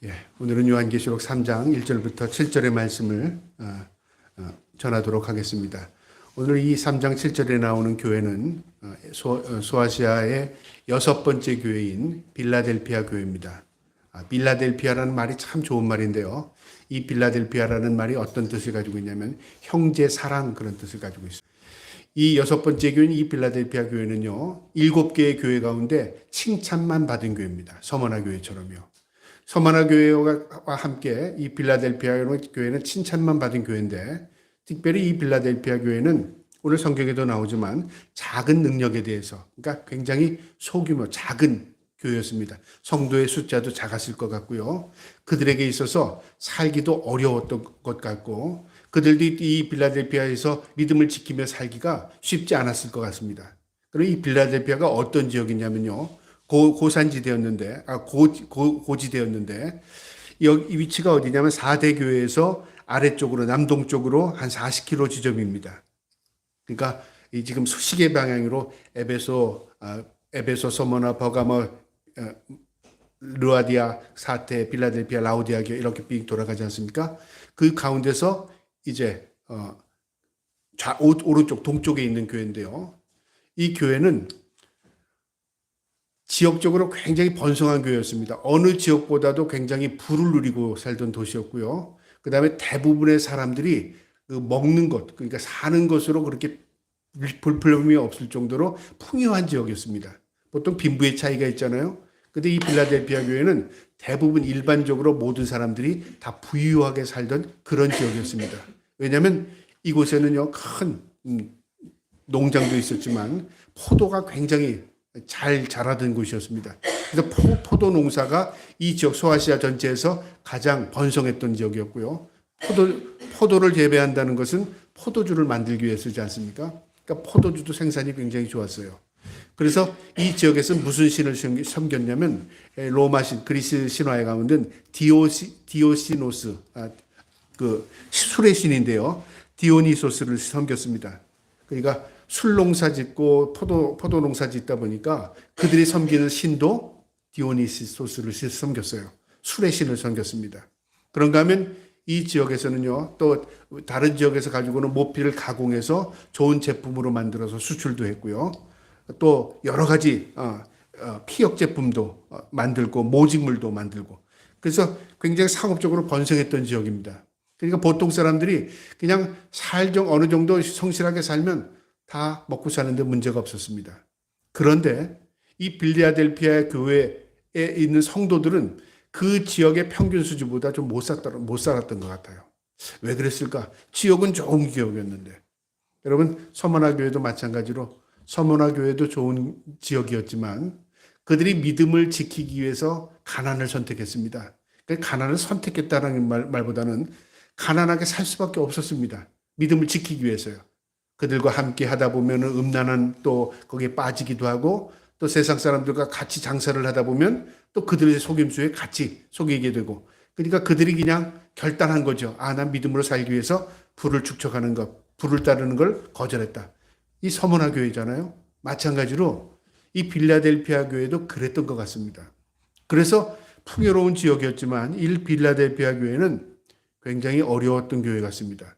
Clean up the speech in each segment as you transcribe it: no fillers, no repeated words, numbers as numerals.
예, 오늘은 요한계시록 3장 1절부터 7절의 말씀을 전하도록 하겠습니다. 오늘 이 3장 7절에 나오는 교회는 소아시아의 6번째 교회인 빌라델피아 교회입니다. 빌라델피아라는 말이 참 좋은 말인데요. 이 빌라델피아라는 말이 어떤 뜻을 가지고 있냐면 형제 사랑 그런 뜻을 가지고 있습니다. 이 6번째 교회인 이 빌라델피아 교회는요, 7개의 교회 가운데 칭찬만 받은 교회입니다. 서머나 교회처럼요. 서머나 교회와 함께 이 빌라델피아 교회는 칭찬만 받은 교회인데, 특별히 이 빌라델피아 교회는 오늘 성경에도 나오지만 작은 능력에 대해서, 그러니까 굉장히 소규모 작은 교회였습니다. 성도의 숫자도 작았을 것 같고요. 그들에게 있어서 살기도 어려웠던 것 같고, 그들도 이 빌라델피아에서 믿음을 지키며 살기가 쉽지 않았을 것 같습니다. 그리고 이 빌라델피아가 어떤 지역이냐면요, 고산지대였는데, 고지대였는데, 이 위치가 어디냐면 4대 교회에서 아래쪽으로, 남동쪽으로 한 40km 지점입니다. 그러니까 이 지금 시계 방향으로 에베소, 서머나, 버가모, 르아디아, 사테, 빌라델피아, 라우디아 교회 이렇게 빙 돌아가지 않습니까? 그 가운데서 이제 오른쪽 동쪽에 있는 교회인데요. 이 교회는 지역적으로 굉장히 번성한 교회였습니다. 어느 지역보다도 굉장히 부를 누리고 살던 도시였고요. 그 다음에 대부분의 사람들이 먹는 것, 그러니까 사는 것으로 그렇게 불편함이 없을 정도로 풍요한 지역이었습니다. 보통 빈부의 차이가 있잖아요. 근데 이 빌라델피아 교회는 대부분 일반적으로 모든 사람들이 다 부유하게 살던 그런 지역이었습니다. 왜냐하면 이곳에는요, 큰 농장도 있었지만 포도가 굉장히 잘 자라던 곳이었습니다. 그래서 포도 농사가 이 지역 소아시아 전체에서 가장 번성했던 지역이었고요. 포도를 재배한다는 것은 포도주를 만들기 위해 쓰지 않습니까? 그러니까 포도주도 생산이 굉장히 좋았어요. 그래서 이 지역에서 무슨 신을 섬겼냐면 로마 신, 그리스 신화에 가운데 디오시노스, 그 술의 신인데요. 디오니소스를 섬겼습니다. 그러니까 술 농사 짓고 포도 농사 짓다 보니까 그들이 섬기는 신도 디오니소스를 섬겼어요. 술의 신을 섬겼습니다. 그런가 하면 이 지역에서는요, 또 다른 지역에서 가지고는 모피를 가공해서 좋은 제품으로 만들어서 수출도 했고요. 또 여러 가지 피혁 제품도 만들고 모직물도 만들고, 그래서 굉장히 상업적으로 번성했던 지역입니다. 그러니까 보통 사람들이 그냥 어느 정도 성실하게 살면 다 먹고 사는데 문제가 없었습니다. 그런데 이 빌라델피아 교회에 있는 성도들은 그 지역의 평균 수준보다 좀 못 살았던 것 같아요. 왜 그랬을까? 지역은 좋은 지역이었는데. 여러분, 서머나 교회도 마찬가지로 서머나 교회도 좋은 지역이었지만 그들이 믿음을 지키기 위해서 가난을 선택했습니다. 가난을 선택했다는 말보다는 가난하게 살 수밖에 없었습니다. 믿음을 지키기 위해서요. 그들과 함께 하다 보면 음란한 또 거기에 빠지기도 하고, 또 세상 사람들과 같이 장사를 하다 보면 또 그들의 속임수에 같이 속이게 되고, 그러니까 그들이 그냥 결단한 거죠. 난 믿음으로 살기 위해서 불을 축적하는 것, 불을 따르는 걸 거절했다. 이 서머나 교회잖아요. 마찬가지로 이 빌라델피아 교회도 그랬던 것 같습니다. 그래서 풍요로운 지역이었지만 이 빌라델피아 교회는 굉장히 어려웠던 교회 같습니다.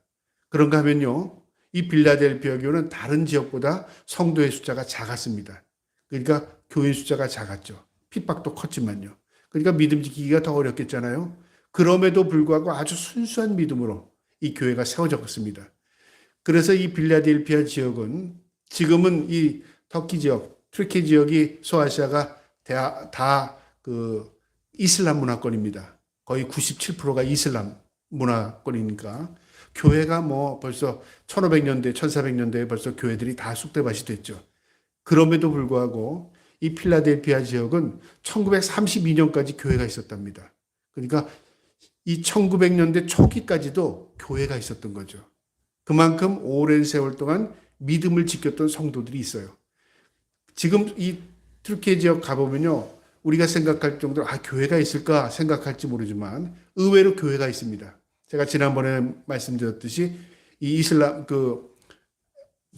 그런가 하면요, 이 빌라델피아 교회는 다른 지역보다 성도의 숫자가 작았습니다. 그러니까 교인 숫자가 작았죠. 핍박도 컸지만요. 그러니까 믿음 지키기가 더 어렵겠잖아요. 그럼에도 불구하고 아주 순수한 믿음으로 이 교회가 세워졌습니다. 그래서 이 빌라델피아 지역은 지금은 이 터키 지역, 튀르키 지역이 소아시아가 다 이슬람 문화권입니다. 거의 97%가 이슬람 문화권이니까 교회가 벌써 1500년대, 1400년대에 벌써 교회들이 다 쑥대밭이 됐죠. 그럼에도 불구하고 이 필라델피아 지역은 1932년까지 교회가 있었답니다. 그러니까 이 1900년대 초기까지도 교회가 있었던 거죠. 그만큼 오랜 세월 동안 믿음을 지켰던 성도들이 있어요. 지금 이 튀르키 지역 가보면요, 우리가 생각할 정도로 교회가 있을까 생각할지 모르지만 의외로 교회가 있습니다. 제가 지난번에 말씀드렸듯이 이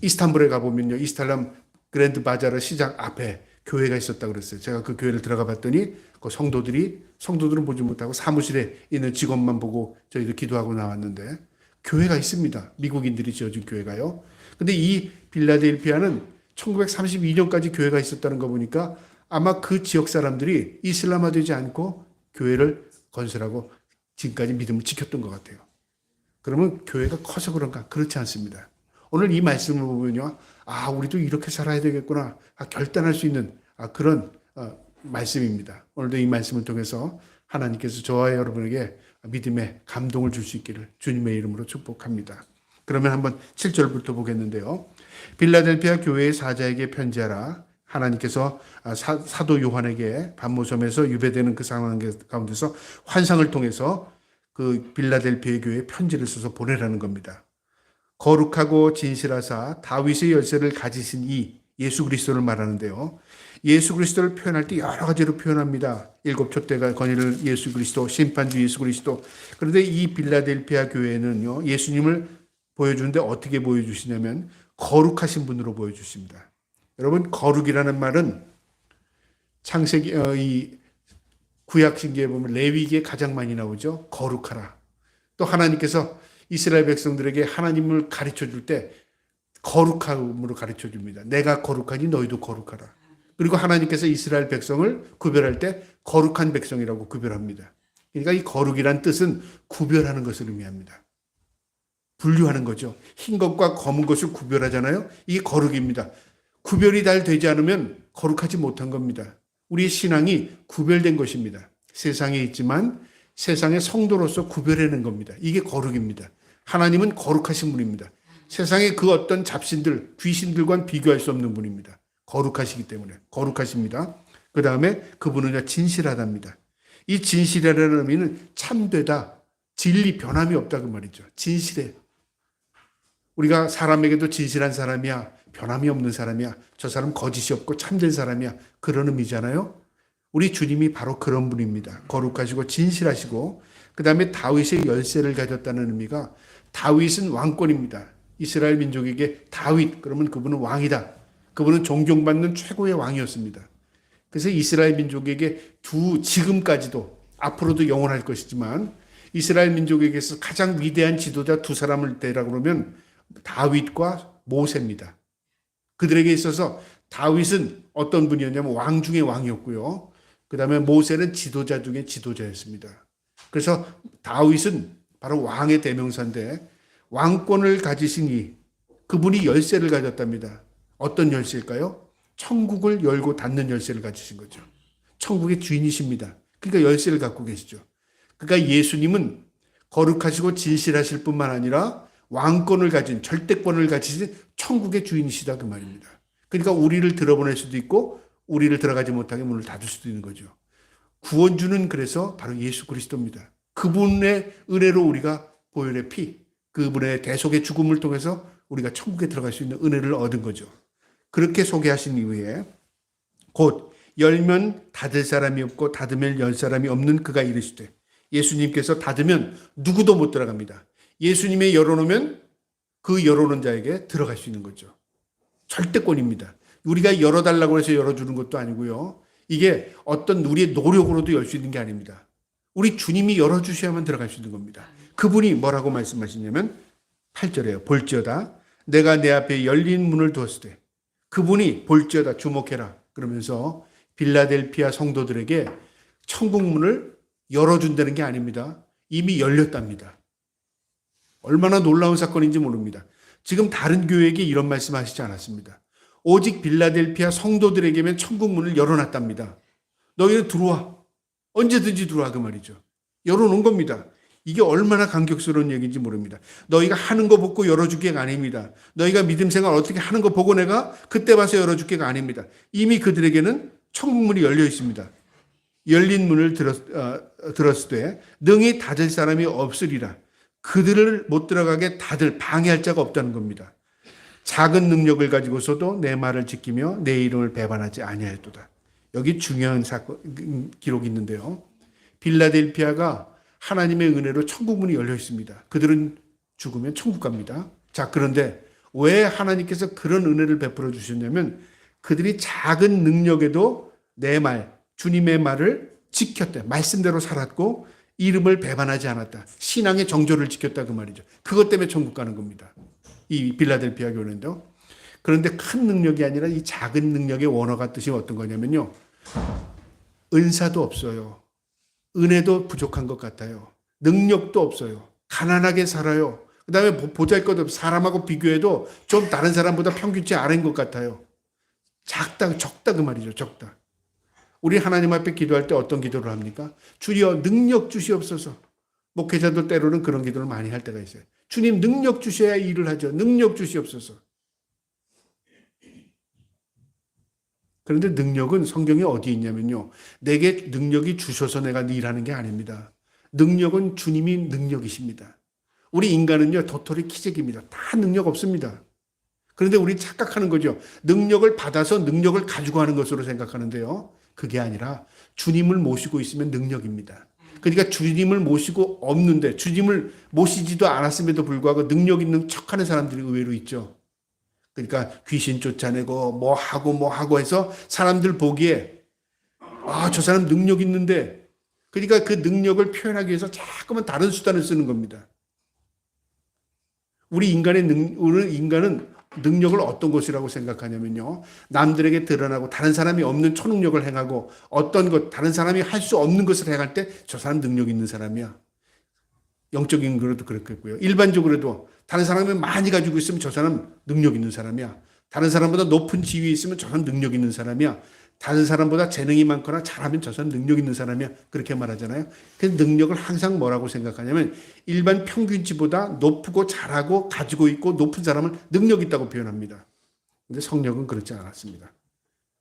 이스탄불에 가보면요, 이스탈람 그랜드 바자르 시장 앞에 교회가 있었다 그랬어요. 제가 그 교회를 들어가 봤더니 그 성도들은 보지 못하고 사무실에 있는 직원만 보고 저희도 기도하고 나왔는데 교회가 있습니다. 미국인들이 지어준 교회가요. 근데 이 빌라델피아는 1932년까지 교회가 있었다는 거 보니까 아마 그 지역 사람들이 이슬람화되지 않고 교회를 건설하고 지금까지 믿음을 지켰던 것 같아요. 그러면 교회가 커서 그런가? 그렇지 않습니다. 오늘 이 말씀을 보면요. 우리도 이렇게 살아야 되겠구나. 결단할 수 있는 그런 말씀입니다. 오늘도 이 말씀을 통해서 하나님께서 저와 여러분에게 믿음의 감동을 줄 수 있기를 주님의 이름으로 축복합니다. 그러면 한번 7절부터 보겠는데요. 빌라델피아 교회의 사자에게 편지하라. 하나님께서 사도 요한에게 반모섬에서 유배되는 그 상황 가운데서 환상을 통해서 그 빌라델피아 교회에 편지를 써서 보내라는 겁니다. 거룩하고 진실하사 다윗의 열쇠를 가지신 이 예수 그리스도를 말하는데요. 예수 그리스도를 표현할 때 여러 가지로 표현합니다. 7촛대가 거니를 예수 그리스도, 심판주 예수 그리스도. 그런데 이 빌라델피아 교회는요, 예수님을 보여주는데 어떻게 보여주시냐면 거룩하신 분으로 보여주십니다. 여러분, 거룩이라는 말은 창세기, 이 구약신기에 보면 레위기에 가장 많이 나오죠. 거룩하라. 또 하나님께서 이스라엘 백성들에게 하나님을 가르쳐 줄 때 거룩함으로 가르쳐 줍니다. 내가 거룩하니 너희도 거룩하라. 그리고 하나님께서 이스라엘 백성을 구별할 때 거룩한 백성이라고 구별합니다. 그러니까 이 거룩이란 뜻은 구별하는 것을 의미합니다. 분류하는 거죠. 흰 것과 검은 것을 구별하잖아요. 이게 거룩입니다. 구별이 잘 되지 않으면 거룩하지 못한 겁니다. 우리의 신앙이 구별된 것입니다. 세상에 있지만 세상의 성도로서 구별해낸 겁니다. 이게 거룩입니다. 하나님은 거룩하신 분입니다. 세상의 그 어떤 잡신들, 귀신들과는 비교할 수 없는 분입니다. 거룩하시기 때문에 거룩하십니다. 그 다음에 그분은 진실하답니다. 이 진실이라는 의미는 참되다, 진리, 변함이 없다 그 말이죠. 진실해. 우리가 사람에게도 진실한 사람이야, 변함이 없는 사람이야, 저 사람 거짓이 없고 참된 사람이야, 그런 의미잖아요. 우리 주님이 바로 그런 분입니다. 거룩하시고 진실하시고, 그 다음에 다윗의 열쇠를 가졌다는 의미가, 다윗은 왕권입니다. 이스라엘 민족에게 다윗, 그러면 그분은 왕이다. 그분은 존경받는 최고의 왕이었습니다. 그래서 이스라엘 민족에게 지금까지도 앞으로도 영원할 것이지만 이스라엘 민족에게서 가장 위대한 지도자 두 사람을 대라고 그러면 다윗과 모세입니다. 그들에게 있어서 다윗은 어떤 분이었냐면 왕 중의 왕이었고요. 그 다음에 모세는 지도자 중에 지도자였습니다. 그래서 다윗은 바로 왕의 대명사인데 왕권을 가지신 그분이 열쇠를 가졌답니다. 어떤 열쇠일까요? 천국을 열고 닫는 열쇠를 가지신 거죠. 천국의 주인이십니다. 그러니까 열쇠를 갖고 계시죠. 그러니까 예수님은 거룩하시고 진실하실 뿐만 아니라 왕권을 가진, 절대권을 가지신 천국의 주인이시다 그 말입니다. 그러니까 우리를 들어보낼 수도 있고 우리를 들어가지 못하게 문을 닫을 수도 있는 거죠. 구원주는 그래서 바로 예수 그리스도입니다. 그분의 은혜로 우리가 보혈의 피, 그분의 대속의 죽음을 통해서 우리가 천국에 들어갈 수 있는 은혜를 얻은 거죠. 그렇게 소개하신 이후에 곧 열면 닫을 사람이 없고 닫으면 열 사람이 없는 그가 이르시되, 예수님께서 닫으면 누구도 못 들어갑니다. 예수님의 열어놓으면 그 열어놓은 자에게 들어갈 수 있는 거죠. 절대권입니다. 우리가 열어달라고 해서 열어주는 것도 아니고요. 이게 어떤 우리의 노력으로도 열 수 있는 게 아닙니다. 우리 주님이 열어주셔야만 들어갈 수 있는 겁니다. 그분이 뭐라고 말씀하시냐면 8절에요. 볼지어다 내가 내 앞에 열린 문을 두었을 때, 그분이 볼지어다, 주목해라 그러면서 빌라델피아 성도들에게 천국 문을 열어준다는 게 아닙니다. 이미 열렸답니다. 얼마나 놀라운 사건인지 모릅니다. 지금 다른 교회에게 이런 말씀하시지 않았습니다. 오직 빌라델피아 성도들에게만 천국 문을 열어놨답니다. 너희는 들어와. 언제든지 들어와 그 말이죠. 열어놓은 겁니다. 이게 얼마나 감격스러운 얘기인지 모릅니다. 너희가 하는 거 보고 열어줄게가 아닙니다. 너희가 믿음 생활 어떻게 하는 거 보고 내가 그때 봐서 열어줄게가 아닙니다. 이미 그들에게는 천국 문이 열려 있습니다. 열린 문을 들었을 때 능히 닫을 사람이 없으리라. 그들을 못 들어가게 닫을, 방해할 자가 없다는 겁니다. 작은 능력을 가지고서도 내 말을 지키며 내 이름을 배반하지 아니하였도다. 여기 중요한 기록이 있는데요. 빌라델피아가 하나님의 은혜로 천국 문이 열려 있습니다. 그들은 죽으면 천국 갑니다. 자, 그런데 왜 하나님께서 그런 은혜를 베풀어 주셨냐면 그들이 작은 능력에도 내 말, 주님의 말을 지켰대. 말씀대로 살았고 이름을 배반하지 않았다. 신앙의 정조를 지켰다 그 말이죠. 그것 때문에 천국 가는 겁니다. 이 빌라델피아 교회인데요. 그런데 큰 능력이 아니라 이 작은 능력의 원어가 뜻이 어떤 거냐면요. 은사도 없어요. 은혜도 부족한 것 같아요. 능력도 없어요. 가난하게 살아요. 그 다음에 보잘것없 사람하고 비교해도 좀 다른 사람보다 평균치 않은 것 같아요. 작다, 적다 그 말이죠. 적다. 우리 하나님 앞에 기도할 때 어떤 기도를 합니까? 주여 능력 주시옵소서. 목회자도 때로는 그런 기도를 많이 할 때가 있어요. 주님 능력 주셔야 일을 하죠. 능력 주시옵소서. 그런데 능력은 성경에 어디 있냐면요. 내게 능력이 주셔서 내가 일하는 게 아닙니다. 능력은 주님이 능력이십니다. 우리 인간은요, 도토리 키재기입니다. 다 능력 없습니다. 그런데 우리 착각하는 거죠. 능력을 받아서 능력을 가지고 하는 것으로 생각하는데요. 그게 아니라 주님을 모시고 있으면 능력입니다. 그러니까 주님을 모시고 없는데 주님을 모시지도 않았음에도 불구하고 능력 있는 척하는 사람들이 의외로 있죠. 그러니까 귀신 쫓아내고 뭐 하고 해서 사람들 보기에 저 사람 능력 있는데 그러니까 그 능력을 표현하기 위해서 자꾸만 다른 수단을 쓰는 겁니다. 우리 인간은 능력을 어떤 것이라고 생각하냐면요. 남들에게 드러나고 다른 사람이 없는 초능력을 행하고 어떤 것, 다른 사람이 할 수 없는 것을 행할 때 저 사람 능력 있는 사람이야. 영적인 거로도 그렇겠고요. 일반적으로도 다른 사람이 많이 가지고 있으면 저 사람 능력 있는 사람이야. 다른 사람보다 높은 지위에 있으면 저 사람 능력 있는 사람이야. 다른 사람보다 재능이 많거나 잘하면 저 사람 능력 있는 사람이야. 그렇게 말하잖아요. 그 능력을 항상 뭐라고 생각하냐면 일반 평균치보다 높고 잘하고 가지고 있고 높은 사람을 능력 있다고 표현합니다. 근데 성령은 그렇지 않았습니다.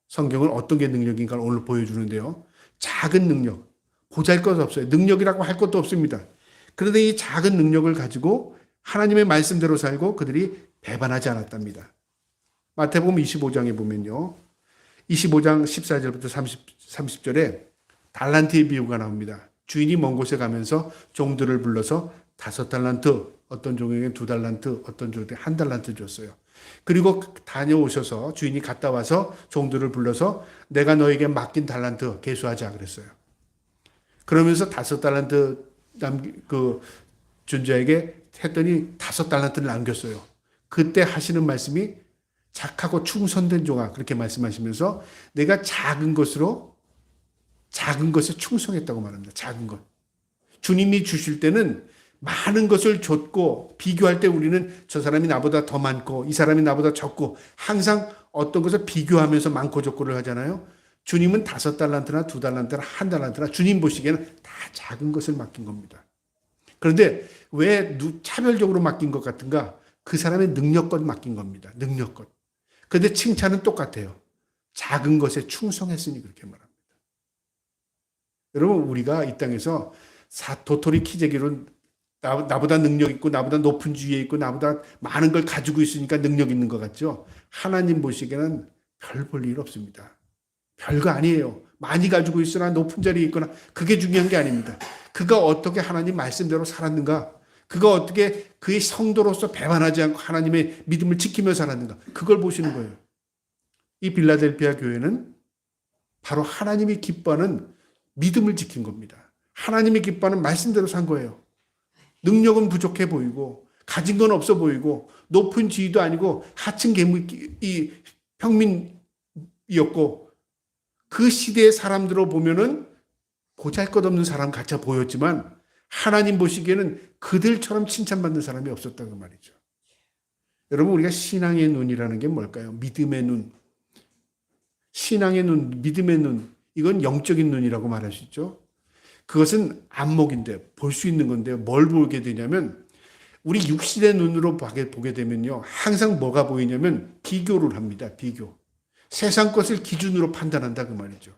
성경은 어떤 게 능력인가 오늘 보여주는데요. 작은 능력, 보잘것없어요. 능력이라고 할 것도 없습니다. 그런데 이 작은 능력을 가지고 하나님의 말씀대로 살고 그들이 배반하지 않았답니다. 마태복음 25장에 보면요. 25장 14절부터 30절에 달란트의 비유가 나옵니다. 주인이 먼 곳에 가면서 종들을 불러서 5달란트, 어떤 종에게 2달란트, 어떤 종에게 1달란트 줬어요. 그리고 다녀오셔서 주인이 갔다 와서 종들을 불러서 내가 너에게 맡긴 달란트 계수하자 그랬어요. 그러면서 5달란트 준 자에게 했더니 5달란트를 남겼어요. 그때 하시는 말씀이 착하고 충성된 종아 그렇게 말씀하시면서 내가 작은 것에 충성했다고 말합니다. 작은 것. 주님이 주실 때는 많은 것을 줬고 비교할 때 우리는 저 사람이 나보다 더 많고 이 사람이 나보다 적고 항상 어떤 것을 비교하면서 많고 적고를 하잖아요. 주님은 5달란트나 2달란트나 1달란트나 주님 보시기에는 다 작은 것을 맡긴 겁니다. 그런데 왜 차별적으로 맡긴 것 같은가? 그 사람의 능력껏 맡긴 겁니다. 능력껏. 그런데 칭찬은 똑같아요. 작은 것에 충성했으니 그렇게 말합니다. 여러분 우리가 이 땅에서 도토리 키재기로 나보다 능력 있고 나보다 높은 지위에 있고 나보다 많은 걸 가지고 있으니까 능력 있는 것 같죠. 하나님 보시기에는 별 볼 일 없습니다. 별거 아니에요. 많이 가지고 있으나 높은 자리에 있거나 그게 중요한 게 아닙니다. 그가 어떻게 하나님 말씀대로 살았는가? 그가 어떻게 그의 성도로서 배반하지 않고 하나님의 믿음을 지키며 살았는가? 그걸 보시는 거예요. 이 빌라델피아 교회는 바로 하나님이 기뻐하는 믿음을 지킨 겁니다. 하나님이 기뻐하는 말씀대로 산 거예요. 능력은 부족해 보이고 가진 건 없어 보이고 높은 지위도 아니고 하층 이 평민이었고 그 시대의 사람들로 보면은 보잘것없는 사람 같아 보였지만 하나님 보시기에는 그들처럼 칭찬받는 사람이 없었다는 말이죠. 여러분 우리가 신앙의 눈이라는 게 뭘까요? 믿음의 눈. 신앙의 눈, 믿음의 눈. 이건 영적인 눈이라고 말할 수 있죠. 그것은 안목인데 볼 수 있는 건데요. 뭘 보게 되냐면 우리 육신의 눈으로 보게 되면요. 항상 뭐가 보이냐면 비교를 합니다. 비교. 세상 것을 기준으로 판단한다 그 말이죠.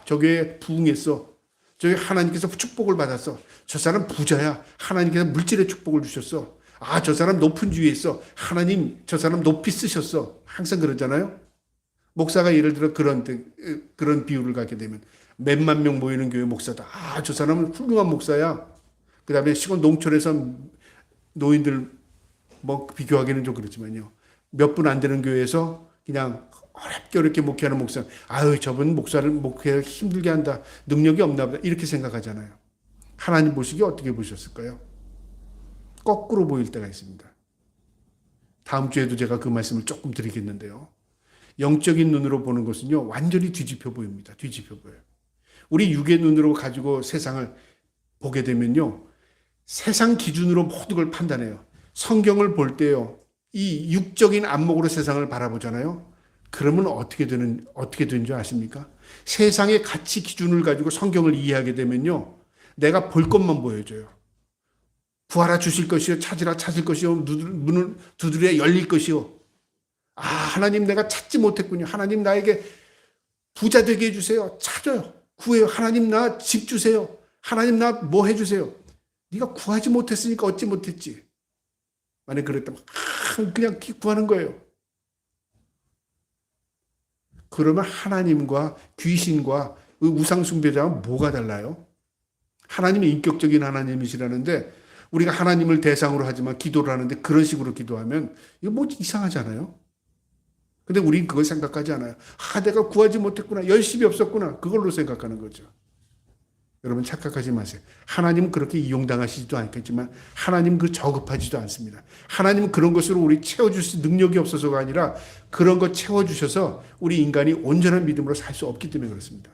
저게 부흥했어. 저게 하나님께서 축복을 받았어. 저 사람 부자야. 하나님께서 물질의 축복을 주셨어. 저 사람 높은 지위에 있어. 하나님 저 사람 높이 쓰셨어. 항상 그러잖아요. 목사가 예를 들어 그런 비유를 갖게 되면 몇만 명 모이는 교회 목사다. 저 사람은 훌륭한 목사야. 그 다음에 시골 농촌에서 노인들 비교하기는 좀 그렇지만요. 몇 분 안 되는 교회에서 그냥 어렵게 어렵게 목회하는 목사, 아유, 저분 목사를 목회 힘들게 한다. 능력이 없나 보다. 이렇게 생각하잖아요. 하나님 보시기에 어떻게 보셨을까요? 거꾸로 보일 때가 있습니다. 다음 주에도 제가 그 말씀을 조금 드리겠는데요. 영적인 눈으로 보는 것은요, 완전히 뒤집혀 보입니다. 뒤집혀 보여요. 우리 육의 눈으로 가지고 세상을 보게 되면요, 세상 기준으로 모든 걸 판단해요. 성경을 볼 때요, 이 육적인 안목으로 세상을 바라보잖아요. 그러면 어떻게 되는 줄 아십니까? 세상의 가치 기준을 가지고 성경을 이해하게 되면요, 내가 볼 것만 보여줘요. 구하라 주실 것이요, 찾으라 찾을 것이요, 문을 두드려 열릴 것이요. 아, 하나님 내가 찾지 못했군요. 하나님 나에게 부자 되게 해주세요. 찾아요. 구해요. 하나님 나 집 주세요. 하나님 나 뭐 해주세요. 네가 구하지 못했으니까 얻지 못했지. 만약 그랬다면 그냥 구하는 거예요. 그러면 하나님과 귀신과 우상 숭배자와 뭐가 달라요? 하나님이 인격적인 하나님이시라는데 우리가 하나님을 대상으로 하지만 기도를 하는데 그런 식으로 기도하면 이거 뭐 이상하잖아요. 근데 우린 그걸 생각하지 않아요. 아, 내가 구하지 못했구나. 열심히 없었구나. 그걸로 생각하는 거죠. 여러분 착각하지 마세요. 하나님은 그렇게 이용당하시지도 않겠지만 하나님 그 저급하지도 않습니다. 하나님은 그런 것으로 우리 채워주실 능력이 없어서가 아니라 그런 것 채워주셔서 우리 인간이 온전한 믿음으로 살 수 없기 때문에 그렇습니다.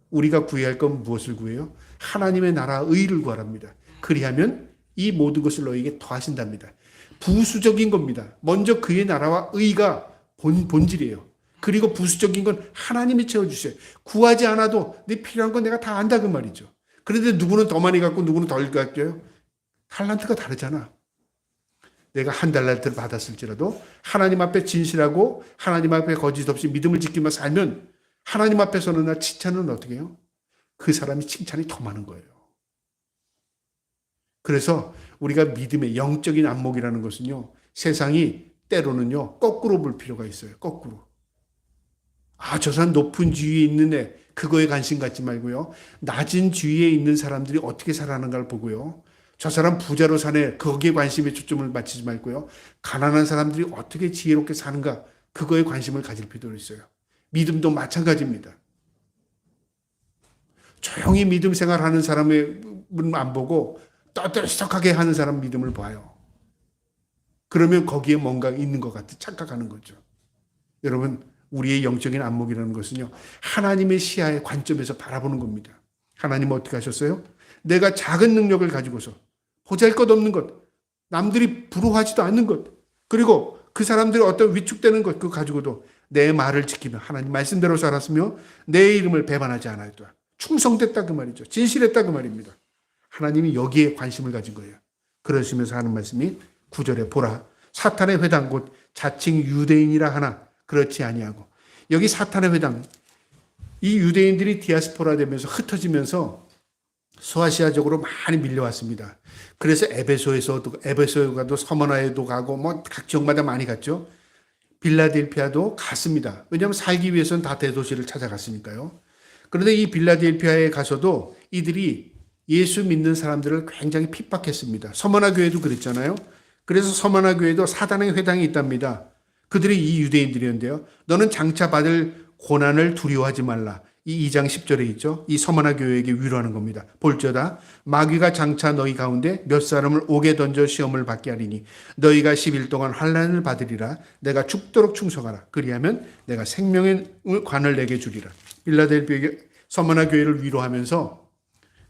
우리가 구해야 할 건 무엇을 구해요? 하나님의 나라 의를 구하랍니다. 그리하면 이 모든 것을 너에게 더하신답니다. 부수적인 겁니다. 먼저 그의 나라와 의가 본질이에요. 그리고 부수적인 건 하나님이 채워주셔요. 구하지 않아도 네 필요한 건 내가 다 안다 그 말이죠. 그런데 누구는 더 많이 갖고 누구는 덜 갖고요. 달란트가 다르잖아. 내가 한 달란트를 받았을지라도 하나님 앞에 진실하고 하나님 앞에 거짓 없이 믿음을 지키며 살면 하나님 앞에서는 나 칭찬은 어떻게 해요? 그 사람이 칭찬이 더 많은 거예요. 그래서 우리가 믿음의 영적인 안목이라는 것은요, 세상이 때로는요, 거꾸로 볼 필요가 있어요. 거꾸로. 아, 저 사람 높은 지위에 있는 애, 그거에 관심 갖지 말고요. 낮은 지위에 있는 사람들이 어떻게 살아가는가를 보고요. 저 사람 부자로 사네, 거기에 관심에 초점을 맞추지 말고요. 가난한 사람들이 어떻게 지혜롭게 사는가, 그거에 관심을 가질 필요가 있어요. 믿음도 마찬가지입니다. 조용히 믿음 생활하는 사람의 안 보고 떠들썩하게 하는 사람 믿음을 봐요. 그러면 거기에 뭔가 있는 것 같아 착각하는 거죠. 여러분, 우리의 영적인 안목이라는 것은요, 하나님의 시야의 관점에서 바라보는 겁니다. 하나님은 어떻게 하셨어요? 내가 작은 능력을 가지고서 보잘것없는 것, 남들이 부러워하지도 않는 것, 그리고 그 사람들이 어떤 위축되는 것, 그거 가지고도 내 말을 지키며 하나님 말씀대로 살았으며 내 이름을 배반하지 않았다. 충성됐다 그 말이죠. 진실했다 그 말입니다. 하나님이 여기에 관심을 가진 거예요. 그러시면서 하는 말씀이 9절에 보라 사탄의 회당 곧 자칭 유대인이라 하나 그렇지 아니하고, 여기 사탄의 회당, 이 유대인들이 디아스포라 되면서 흩어지면서 소아시아적으로 많이 밀려왔습니다. 그래서 에베소에도 서머나에도 가고 뭐 각 지역마다 많이 갔죠. 빌라델피아도 갔습니다. 왜냐하면 살기 위해서는 다 대도시를 찾아갔으니까요. 그런데 이 빌라델피아에 가서도 이들이 예수 믿는 사람들을 굉장히 핍박했습니다. 서머나 교회도 그랬잖아요. 그래서 서머나 교회도 사단의 회당이 있답니다. 그들이 이 유대인들이었는데요. 너는 장차 받을 고난을 두려워하지 말라. 이 2장 10절에 있죠. 이 서머나 교회에게 위로하는 겁니다. 볼지어다 마귀가 장차 너희 가운데 몇 사람을 옥에 던져 시험을 받게 하리니 너희가 10일 동안 환난을 받으리라. 내가 죽도록 충성하라. 그리하면 내가 생명의 관을 내게 주리라. 빌라델피아 서머나 교회를 위로하면서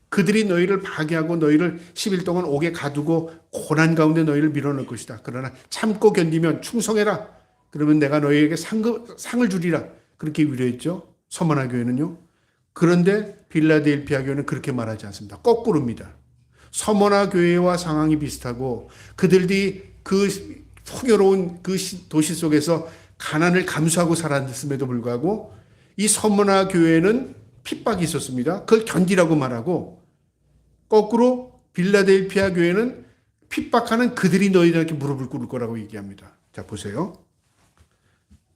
그들이 너희를 파괴하고 너희를 10일 동안 옥에 가두고 고난 가운데 너희를 밀어넣을 것이다. 그러나 참고 견디면 충성해라. 그러면 내가 너희에게 상을 주리라. 그렇게 위로했죠. 서머나 교회는요. 그런데 빌라델피아 교회는 그렇게 말하지 않습니다. 거꾸로입니다. 서머나 교회와 상황이 비슷하고 그들이 그 풍요로운 그 도시 속에서 가난을 감수하고 살았음에도 불구하고 이 서머나 교회는 핍박이 있었습니다. 그걸 견디라고 말하고, 거꾸로 빌라델피아 교회는 핍박하는 그들이 너희들에게 무릎을 꿇을 거라고 얘기합니다. 자, 보세요.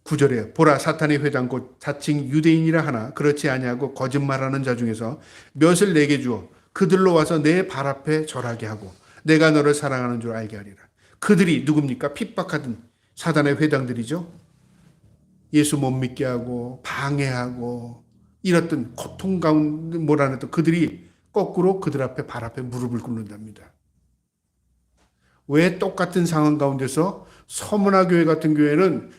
9절에 보라 사탄의 회당 곧 자칭 유대인이라 하나 그렇지 아니하고 거짓말하는 자 중에서 몇을 내게 주어 그들로 와서 내 발 앞에 절하게 하고 내가 너를 사랑하는 줄 알게 하리라. 그들이 누굽니까? 핍박하던 사단의 회당들이죠. 예수 못 믿게 하고 방해하고 이랬던 고통 가운데 몰아냈던 그들이 거꾸로 그들 앞에 발 앞에 무릎을 꿇는답니다. 왜 똑같은 상황 가운데서 서문화 교회 같은 교회는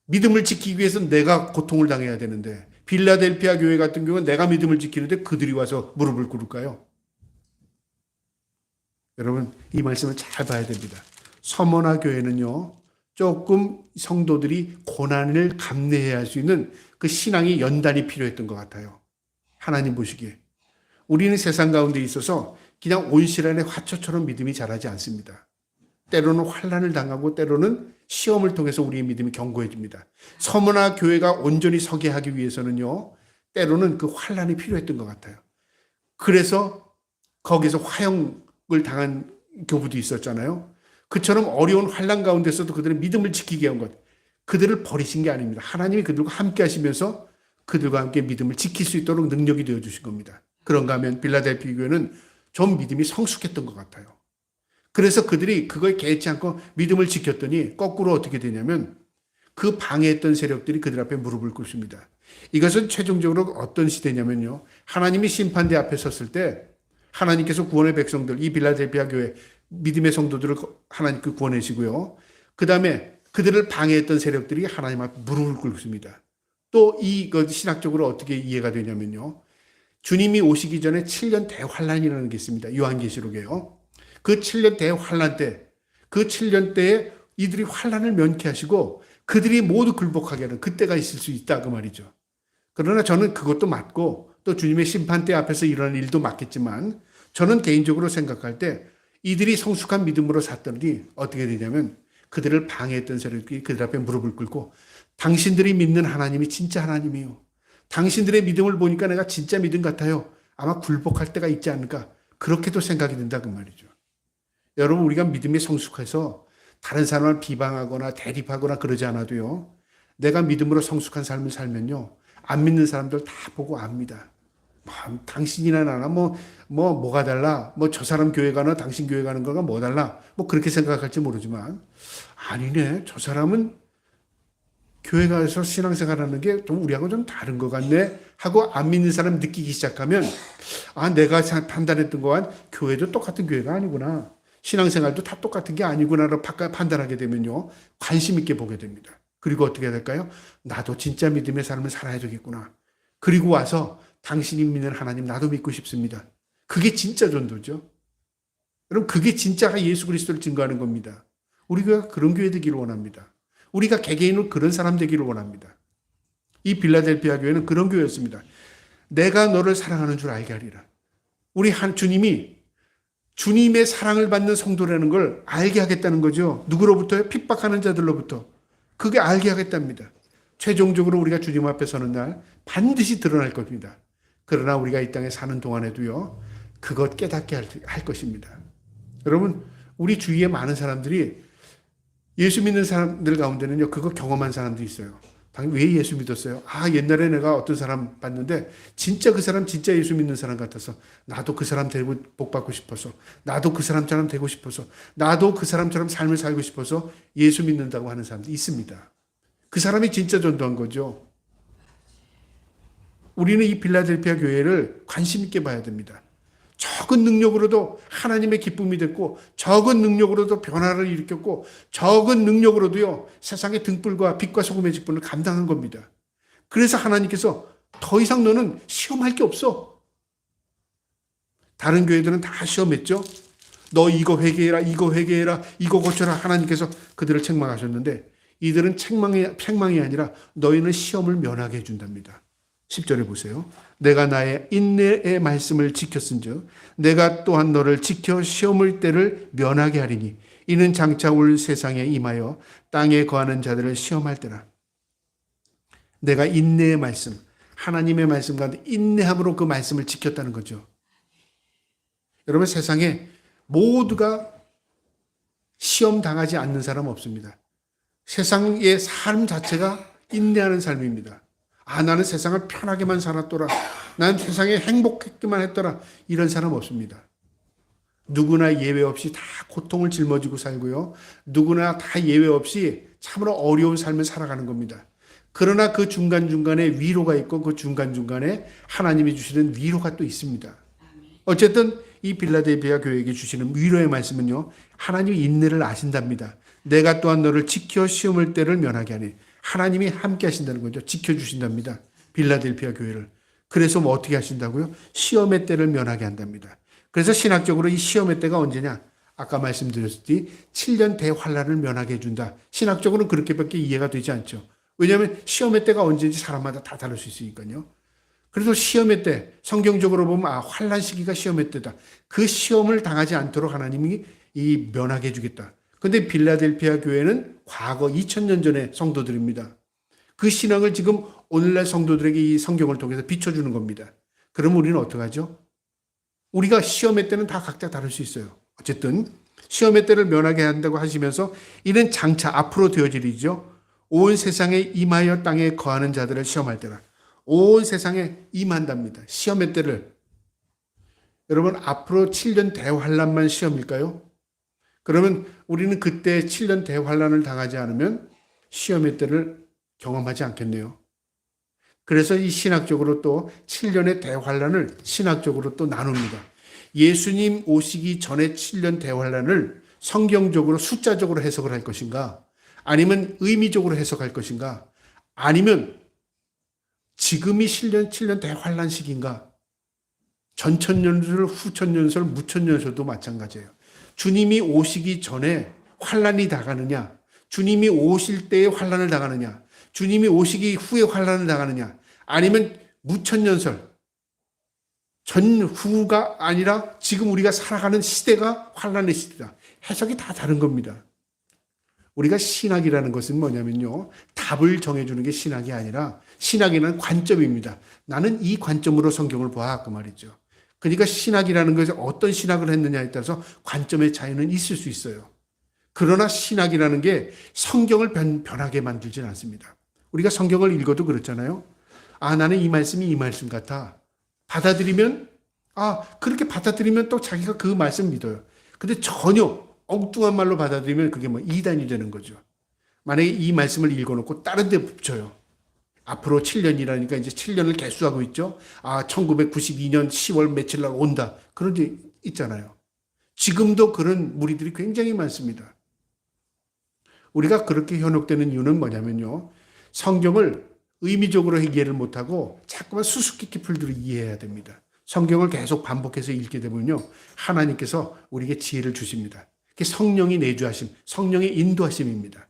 믿음을 지키기 위해서 내가 고통을 당해야 되는데 빌라델피아 교회 같은 경우는 내가 믿음을 지키는데 그들이 와서 무릎을 꿇을까요? 여러분 이 말씀을 잘 봐야 됩니다. 서문화 교회는요 조금 성도들이 고난을 감내해야 할 수 있는 그 신앙의 연단이 필요했던 것 같아요. 하나님 보시기에 우리는 세상 가운데 있어서 그냥 온실안의 화초처럼 믿음이 자라지 않습니다. 때로는 환난을 당하고 때로는 시험을 통해서 우리의 믿음이 견고해집니다. 서문화 교회가 온전히 서게 하기 위해서는요 때로는 그 환난이 필요했던 것 같아요. 그래서 거기서 화형을 당한 교부도 있었잖아요. 그처럼 어려운 환난 가운데서도 그들의 믿음을 지키게 한 것, 그들을 버리신 게 아닙니다. 하나님이 그들과 함께 하시면서 그들과 함께 믿음을 지킬 수 있도록 능력이 되어주신 겁니다. 그런가 하면 빌라델피아 교회는 좀 믿음이 성숙했던 것 같아요. 그래서 그들이 그거에 개의치 않고 믿음을 지켰더니 거꾸로 어떻게 되냐면 그 방해했던 세력들이 그들 앞에 무릎을 꿇습니다. 이것은 최종적으로 어떤 시대냐면요. 하나님이 심판대 앞에 섰을 때 하나님께서 구원의 백성들, 이 빌라델피아 교회 믿음의 성도들을 하나님께 구원하시고요. 그 다음에 그들을 방해했던 세력들이 하나님 앞에 무릎을 꿇습니다. 또 이것 신학적으로 어떻게 이해가 되냐면요. 주님이 오시기 전에 7년 대환란이라는 게 있습니다. 요한계시록에요. 그 7년 대환란 때, 그 7년 때에 이들이 환란을 면케하시고 그들이 모두 굴복하게 하는 그때가 있을 수 있다 그 말이죠. 그러나 저는 그것도 맞고 또 주님의 심판대 앞에서 일어나는 일도 맞겠지만 저는 개인적으로 생각할 때 이들이 성숙한 믿음으로 샀더니 어떻게 되냐면 그들을 방해했던 세력이 그들 앞에 무릎을 꿇고 당신들이 믿는 하나님이 진짜 하나님이요. 당신들의 믿음을 보니까 내가 진짜 믿음 같아요. 아마 굴복할 때가 있지 않을까. 그렇게도 생각이 든다 그 말이죠. 여러분 우리가 믿음이 성숙해서 다른 사람을 비방하거나 대립하거나 그러지 않아도요. 내가 믿음으로 성숙한 삶을 살면요. 안 믿는 사람들 다 보고 압니다. 당신이나 나나 뭐가 달라? 저 사람 교회 가나 당신 교회 가는 거가 뭐 달라? 그렇게 생각할지 모르지만 아니네. 저 사람은 교회 가서 신앙생활하는 게 좀 우리하고 좀 다른 것 같네 하고 안 믿는 사람 느끼기 시작하면 내가 판단했던 거와 교회도 똑같은 교회가 아니구나. 신앙생활도 다 똑같은 게 아니구나를 판단하게 되면요. 관심 있게 보게 됩니다. 그리고 어떻게 될까요? 나도 진짜 믿음의 삶을 살아야 되겠구나. 그리고 와서 당신이 믿는 하나님 나도 믿고 싶습니다. 그게 진짜 전도죠. 여러분 그게 진짜 예수 그리스도를 증거하는 겁니다. 우리가 그런 교회 되기를 원합니다. 우리가 개개인으로 그런 사람 되기를 원합니다. 이 빌라델피아 교회는 그런 교회였습니다. 내가 너를 사랑하는 줄 알게 하리라. 우리 주님이 주님의 사랑을 받는 성도라는 걸 알게 하겠다는 거죠. 누구로부터요? 핍박하는 자들로부터. 그게 알게 하겠답니다. 최종적으로 우리가 주님 앞에 서는 날 반드시 드러날 겁니다. 그러나 우리가 이 땅에 사는 동안에도요. 그것 깨닫게 할 것입니다. 여러분 우리 주위에 많은 사람들이 예수 믿는 사람들 가운데는요. 그거 경험한 사람들이 있어요. 왜 예수 믿었어요? 옛날에 내가 어떤 사람 봤는데 진짜 그 사람 진짜 예수 믿는 사람 같아서 나도 그 사람 되고 복 받고 싶어서 나도 그 사람처럼 되고 싶어서 나도 그 사람처럼 삶을 살고 싶어서 예수 믿는다고 하는 사람도 있습니다. 그 사람이 진짜 전도한 거죠. 우리는 이 빌라델피아 교회를 관심 있게 봐야 됩니다. 적은 능력으로도 하나님의 기쁨이 됐고 적은 능력으로도 변화를 일으켰고 적은 능력으로도요 세상의 등불과 빛과 소금의 직분을 감당한 겁니다. 그래서 하나님께서 더 이상 너는 시험할 게 없어. 다른 교회들은 다 시험했죠. 너 이거 회개해라 이거 회개해라 이거 고쳐라. 하나님께서 그들을 책망하셨는데 이들은 책망이 아니라 너희는 시험을 면하게 해준답니다. 10절에 보세요. 내가 나의 인내의 말씀을 지켰은즉 내가 또한 너를 지켜 시험을 때를 면하게 하리니 이는 장차 올 세상에 임하여 땅에 거하는 자들을 시험할 때라. 내가 인내의 말씀, 하나님의 말씀 가운데 인내함으로 그 말씀을 지켰다는 거죠. 여러분 세상에 모두가 시험 당하지 않는 사람 없습니다. 세상의 삶 자체가 인내하는 삶입니다. 나는 세상을 편하게만 살았더라. 난 세상에 행복했기만 했더라. 이런 사람 없습니다. 누구나 예외 없이 다 고통을 짊어지고 살고요. 누구나 다 예외 없이 참으로 어려운 삶을 살아가는 겁니다. 그러나 그 중간중간에 위로가 있고 그 중간중간에 하나님이 주시는 위로가 또 있습니다. 어쨌든 이 빌라델피아 교회에게 주시는 위로의 말씀은요. 하나님이 인내를 아신답니다. 내가 또한 너를 지켜 시험을 때를 면하게 하니 하나님이 함께 하신다는 거죠. 지켜주신답니다. 빌라델피아 교회를. 그래서 뭐 어떻게 하신다고요? 시험의 때를 면하게 한답니다. 그래서 신학적으로 이 시험의 때가 언제냐? 아까 말씀드렸듯이 7년 대환란을 면하게 해준다. 신학적으로는 그렇게밖에 이해가 되지 않죠. 왜냐하면 시험의 때가 언제인지 사람마다 다 다를 수 있으니까요. 그래서 시험의 때, 성경적으로 보면 환란 시기가 시험의 때다. 그 시험을 당하지 않도록 하나님이 이 면하게 해주겠다. 그런데 빌라델피아 교회는 과거 2000년 전의 성도들입니다. 그 신앙을 지금 오늘날 성도들에게 이 성경을 통해서 비춰주는 겁니다. 그럼 우리는 어떡하죠? 우리가 시험의 때는 다 각자 다를 수 있어요. 어쨌든 시험의 때를 면하게 한다고 하시면서 이는 장차 앞으로 되어질 일이죠. 온 세상에 임하여 땅에 거하는 자들을 시험할 때라. 온 세상에 임한답니다. 시험의 때를. 여러분 앞으로 7년 대환란만 시험일까요? 그러면 우리는 그때 7년 대환란을 당하지 않으면 시험의 때를 경험하지 않겠네요. 그래서 이 신학적으로 또 7년의 대환란을 신학적으로 또 나눕니다. 예수님 오시기 전에 7년 대환란을 성경적으로 숫자적으로 해석을 할 것인가? 아니면 의미적으로 해석할 것인가? 아니면 지금이 7년 대환란 시기인가? 전천년설, 후천년설, 무천년설도 마찬가지예요. 주님이 오시기 전에 환란이 당하느냐? 주님이 오실 때에 환란을 당하느냐? 주님이 오시기 후에 환란을 당하느냐? 아니면 무천년설, 전후가 아니라 지금 우리가 살아가는 시대가 환란의 시대다. 해석이 다 다른 겁니다. 우리가 신학이라는 것은 뭐냐면요. 답을 정해주는 게 신학이 아니라 신학이라는 관점입니다. 나는 이 관점으로 성경을 봐. 그 말이죠. 그러니까 신학이라는 것이 어떤 신학을 했느냐에 따라서 관점의 차이는 있을 수 있어요. 그러나 신학이라는 게 성경을 변하게 만들지는 않습니다. 우리가 성경을 읽어도 그렇잖아요. 아, 나는 이 말씀이 이 말씀 같아. 받아들이면, 그렇게 받아들이면 또 자기가 그 말씀 믿어요. 근데 전혀 엉뚱한 말로 받아들이면 그게 뭐 이단이 되는 거죠. 만약에 이 말씀을 읽어놓고 다른 데 붙여요. 앞으로 7년이라니까 이제 7년을 개수하고 있죠. 1992년 10월 며칠 날 온다. 그런 게 있잖아요. 지금도 그런 무리들이 굉장히 많습니다. 우리가 그렇게 현혹되는 이유는 뭐냐면요. 성경을 의미적으로 이해를 못하고 자꾸만 수수께끼 풀들을 이해해야 됩니다. 성경을 계속 반복해서 읽게 되면요. 하나님께서 우리에게 지혜를 주십니다. 그게 성령이 내주하심, 성령의 인도하심입니다.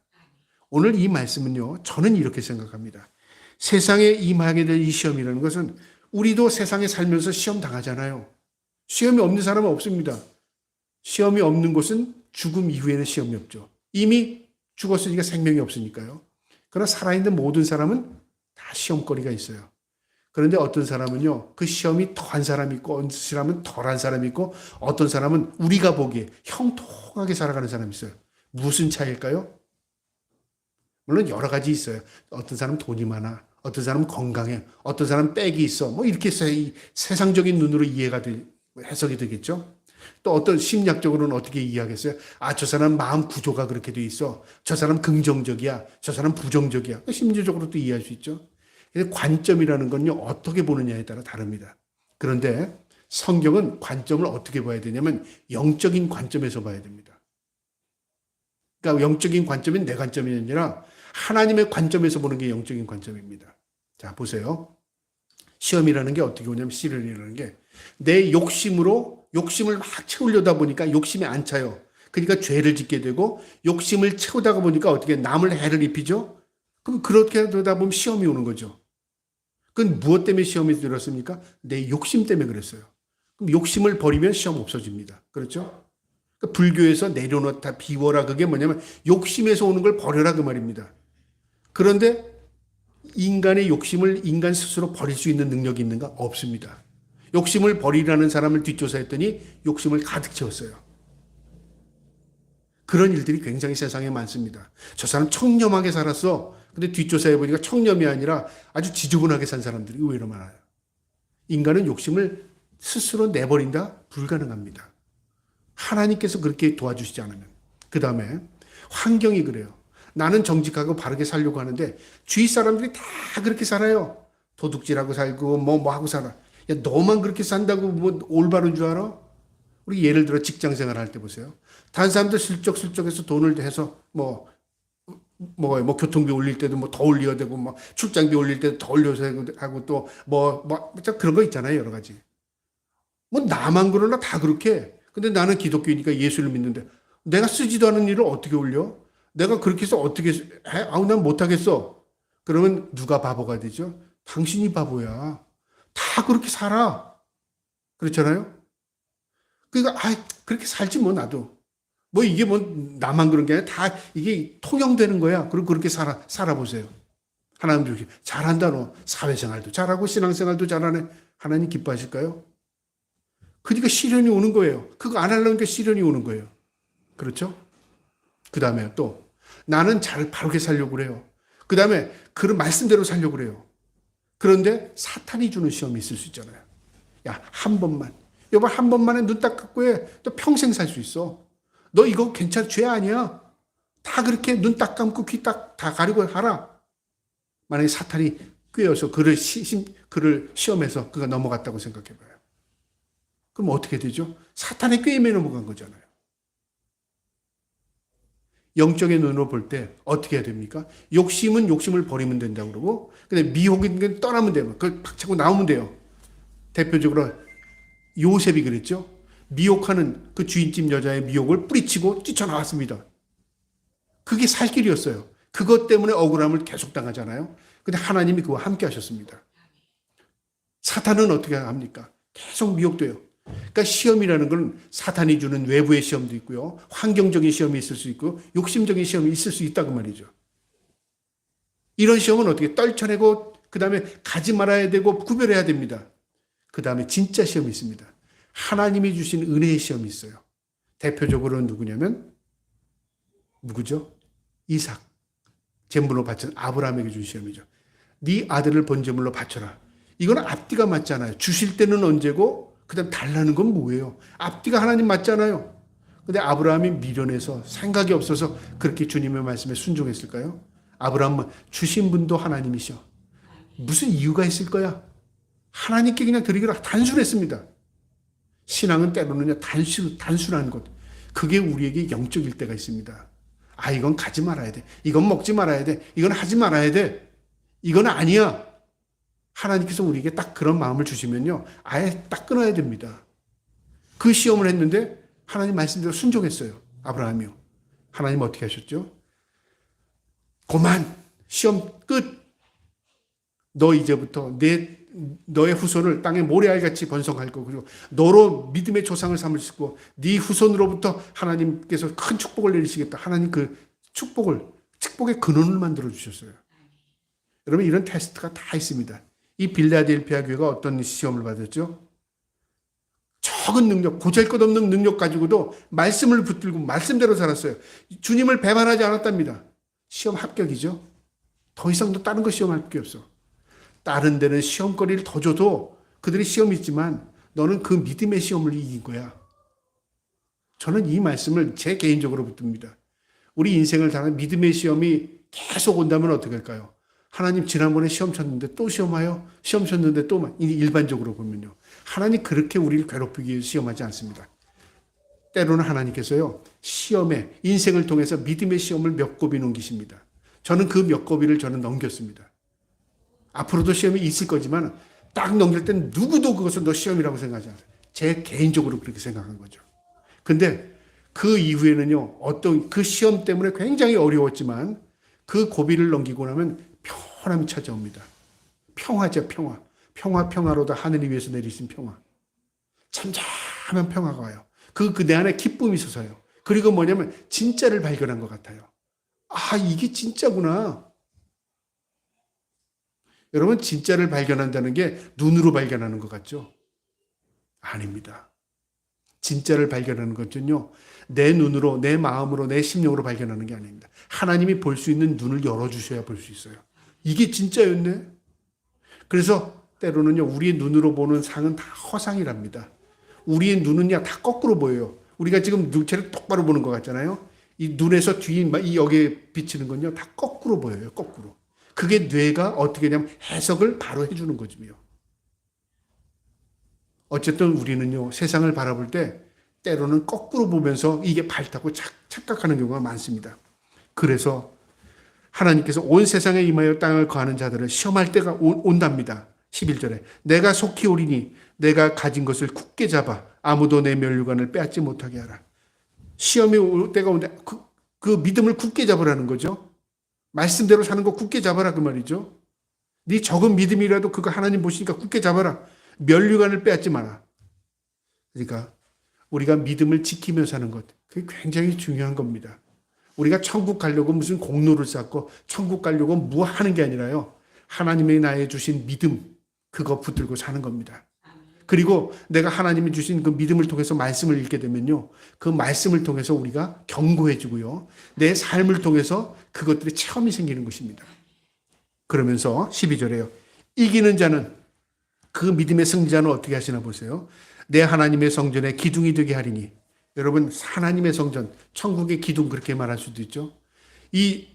오늘 이 말씀은요. 저는 이렇게 생각합니다. 세상에 임하게 될 이 시험이라는 것은 우리도 세상에 살면서 시험 당하잖아요. 시험이 없는 사람은 없습니다. 시험이 없는 곳은 죽음 이후에는 시험이 없죠. 이미 죽었으니까 생명이 없으니까요. 그러나 살아있는 모든 사람은 다 시험거리가 있어요. 그런데 어떤 사람은요, 그 시험이 더한 사람이 있고, 어떤 사람은 덜한 사람이 있고, 어떤 사람은 우리가 보기에 형통하게 살아가는 사람이 있어요. 무슨 차이일까요? 물론 여러 가지 있어요. 어떤 사람은 돈이 많아, 어떤 사람은 건강해, 어떤 사람은 빽이 있어. 뭐 이렇게 해서 이 세상적인 눈으로 해석이 되겠죠. 또 어떤 심리학적으로는 어떻게 이해하겠어요? 저 사람 마음 구조가 그렇게 돼 있어. 저 사람 긍정적이야. 저 사람 부정적이야. 심리적으로 또 이해할 수 있죠. 관점이라는 건요, 어떻게 보느냐에 따라 다릅니다. 그런데 성경은 관점을 어떻게 봐야 되냐면 영적인 관점에서 봐야 됩니다. 그러니까 영적인 관점은 내 관점이 아니라 하나님의 관점에서 보는 게 영적인 관점입니다. 자, 보세요. 시험이라는 게 어떻게 오냐면 시련이라는 게 내 욕심을 막 채우려다 보니까 욕심이 안 차요. 그러니까 죄를 짓게 되고 욕심을 채우다가 보니까 어떻게 남을 해를 입히죠? 그럼 그렇게 되다 보면 시험이 오는 거죠. 그건 무엇 때문에 시험이 들었습니까? 내 욕심 때문에 그랬어요. 그럼 욕심을 버리면 시험 없어집니다. 그렇죠? 그러니까 불교에서 내려놓다 비워라 그게 뭐냐면 욕심에서 오는 걸 버려라 그 말입니다. 그런데 인간의 욕심을 인간 스스로 버릴 수 있는 능력이 있는가? 없습니다. 욕심을 버리라는 사람을 뒷조사했더니 욕심을 가득 채웠어요. 그런 일들이 굉장히 세상에 많습니다. 저 사람 청렴하게 살았어. 근데 뒷조사해보니까 청렴이 아니라 아주 지저분하게 산 사람들이 의외로 많아요. 인간은 욕심을 스스로 내버린다? 불가능합니다. 하나님께서 그렇게 도와주시지 않으면. 그 다음에 환경이 그래요. 나는 정직하고 바르게 살려고 하는데 주위 사람들이 다 그렇게 살아요. 도둑질하고 살고 뭐 하고 살아. 야, 너만 그렇게 산다고 뭐 올바른 줄 알아? 우리 예를 들어 직장 생활 할 때 보세요. 다른 사람들 슬쩍슬쩍해서 돈을 해서 뭐 교통비 올릴 때도 뭐 더 올려야 되고 뭐 출장비 올릴 때도 더 올려서 하고 또 그런 거 있잖아요. 여러 가지. 뭐 나만 그러나 다 그렇게. 근데 나는 기독교이니까 예수를 믿는데 내가 쓰지도 않은 일을 어떻게 올려? 내가 그렇게 해서 어떻게 해? 아우 난 못하겠어. 그러면 누가 바보가 되죠? 당신이 바보야. 다 그렇게 살아. 그렇잖아요? 그러니까 그렇게 살지 뭐 나도. 뭐 이게 뭐 나만 그런 게 아니라 다 이게 통용되는 거야. 그리고 그렇게 살아보세요. 하나님 이렇게 잘한다 너. 사회생활도 잘하고 신앙생활도 잘하네. 하나님 기뻐하실까요? 그러니까 시련이 오는 거예요. 그거 안 하려니까 시련이 오는 거예요. 그렇죠? 그 다음에 또 나는 잘 바르게 살려고 그래요. 그 다음에 그런 말씀대로 살려고 그래요. 그런데 사탄이 주는 시험이 있을 수 있잖아요. 야, 한 번만. 여보, 한 번만에 눈 딱 감고 해. 또 평생 살 수 있어. 너 이거 죄 아니야. 다 그렇게 눈 딱 감고 귀 딱 다 가리고 하라. 만약에 사탄이 꿰어서 그를 시험해서 그가 넘어갔다고 생각해봐요. 그럼 어떻게 되죠? 사탄의 꾀임에 넘어간 거잖아요. 영적인 눈으로 볼 때 어떻게 해야 됩니까? 욕심은 욕심을 버리면 된다고 그러고, 근데 미혹인 떠나면 돼요. 그걸 박차고 나오면 돼요. 대표적으로 요셉이 그랬죠. 미혹하는 그 주인집 여자의 미혹을 뿌리치고 뛰쳐나왔습니다. 그게 살 길이었어요. 그것 때문에 억울함을 계속 당하잖아요. 근데 하나님이 그와 함께 하셨습니다. 사탄은 어떻게 합니까? 계속 미혹돼요. 그러니까 시험이라는 건 사탄이 주는 외부의 시험도 있고요. 환경적인 시험이 있을 수 있고 욕심적인 시험이 있을 수 있다고 말이죠. 이런 시험은 어떻게 떨쳐내고 그 다음에 가지 말아야 되고 구별해야 됩니다. 그 다음에 진짜 시험이 있습니다. 하나님이 주신 은혜의 시험이 있어요. 대표적으로 누구냐면 누구죠? 이삭. 제물로 바친 아브라함에게 준 시험이죠. 네 아들을 번제물로 바쳐라. 이건 앞뒤가 맞잖아요. 주실 때는 언제고 그 다음 달라는 건 뭐예요? 앞뒤가 하나님 맞잖아요. 근데 아브라함이 미련해서 생각이 없어서 그렇게 주님의 말씀에 순종했을까요? 아브라함은 주신 분도 하나님이셔. 무슨 이유가 있을 거야? 하나님께 그냥 드리기로 단순했습니다. 신앙은 때로는 단순한 것. 그게 우리에게 영적일 때가 있습니다. 이건 가지 말아야 돼. 이건 먹지 말아야 돼. 이건 하지 말아야 돼. 이건 아니야. 하나님께서 우리에게 딱 그런 마음을 주시면요. 아예 딱 끊어야 됩니다. 그 시험을 했는데 하나님 말씀대로 순종했어요. 아브라함이요. 하나님 어떻게 하셨죠? 그만. 시험 끝. 너 이제부터 너의 후손을 땅에 모래알같이 번성할 거고 그리고 너로 믿음의 조상을 삼을 수 있고 네 후손으로부터 하나님께서 큰 축복을 내리시겠다. 하나님 그 축복의 근원을 만들어 주셨어요. 여러분 이런 테스트가 다 있습니다. 이 빌라델피아 교회가 어떤 시험을 받았죠? 적은 능력, 보잘것없는 능력 가지고도 말씀을 붙들고 말씀대로 살았어요. 주님을 배반하지 않았답니다. 시험 합격이죠. 더 이상 또 다른 거 시험할 게 없어. 다른 데는 시험거리를 더 줘도 그들이 시험이 있지만 너는 그 믿음의 시험을 이긴 거야. 저는 이 말씀을 제 개인적으로 붙듭니다. 우리 인생을 다는 믿음의 시험이 계속 온다면 어떻게 할까요? 하나님 지난번에 시험 쳤는데 또 시험하여? 시험 쳤는데 또 일반적으로 보면요. 하나님 그렇게 우리를 괴롭히기 위해서 시험하지 않습니다. 때로는 하나님께서요. 시험에 인생을 통해서 믿음의 시험을 몇 고비 넘기십니다. 저는 그 몇 고비를 넘겼습니다. 앞으로도 시험이 있을 거지만 딱 넘길 땐 누구도 그것을 너 시험이라고 생각하지 않아요. 제 개인적으로 그렇게 생각한 거죠. 근데 그 이후에는요. 어떤 그 시험 때문에 굉장히 어려웠지만 그 고비를 넘기고 나면 평안함이 찾아옵니다. 평화죠, 평화. 평화로다 하늘 위에서 내리신 평화. 잠잠한 평화가 와요. 내 안에 기쁨이 있어서요. 그리고 뭐냐면 진짜를 발견한 것 같아요. 이게 진짜구나. 여러분 진짜를 발견한다는 게 눈으로 발견하는 것 같죠? 아닙니다. 진짜를 발견하는 것은요. 내 눈으로, 내 마음으로, 내 심령으로 발견하는 게 아닙니다. 하나님이 볼 수 있는 눈을 열어주셔야 볼 수 있어요. 이게 진짜였네. 그래서 때로는요. 우리의 눈으로 보는 상은 다 허상이랍니다. 우리의 눈은요. 다 거꾸로 보여요. 우리가 지금 눈체를 똑바로 보는 것 같잖아요. 이 눈에서 이 여기에 비치는 건요, 다 거꾸로 보여요, 거꾸로. 그게 뇌가 어떻게 되냐면 해석을 바로 해주는 거지요. 어쨌든 우리는요, 세상을 바라볼 때 때로는 거꾸로 보면서 이게 바르다고 착각하는 경우가 많습니다. 그래서 하나님께서 온 세상에 임하여 땅을 거하는 자들을 시험할 때가 온답니다. 11절에 내가 속히 오리니 내가 가진 것을 굳게 잡아 아무도 내 면류관을 빼앗지 못하게 하라. 시험이 올 때가 온데 그 믿음을 굳게 잡으라는 거죠. 말씀대로 사는 거 굳게 잡아라 그 말이죠. 네 적은 믿음이라도 그거 하나님 보시니까 굳게 잡아라. 면류관을 빼앗지 마라. 그러니까 우리가 믿음을 지키며 사는 것, 그게 굉장히 중요한 겁니다. 우리가 천국 가려고 무슨 공로를 쌓고 천국 가려고 뭐 하는 게 아니라요. 하나님의 나에 주신 믿음, 그거 붙들고 사는 겁니다. 그리고 내가 하나님이 주신 그 믿음을 통해서 말씀을 읽게 되면요. 그 말씀을 통해서 우리가 경고해주고요. 내 삶을 통해서 그것들의 체험이 생기는 것입니다. 그러면서 12절에요. 이기는 자는, 그 믿음의 승리자는 어떻게 하시나 보세요. 내 하나님의 성전에 기둥이 되게 하리니. 여러분, 하나님의 성전, 천국의 기둥 그렇게 말할 수도 있죠. 이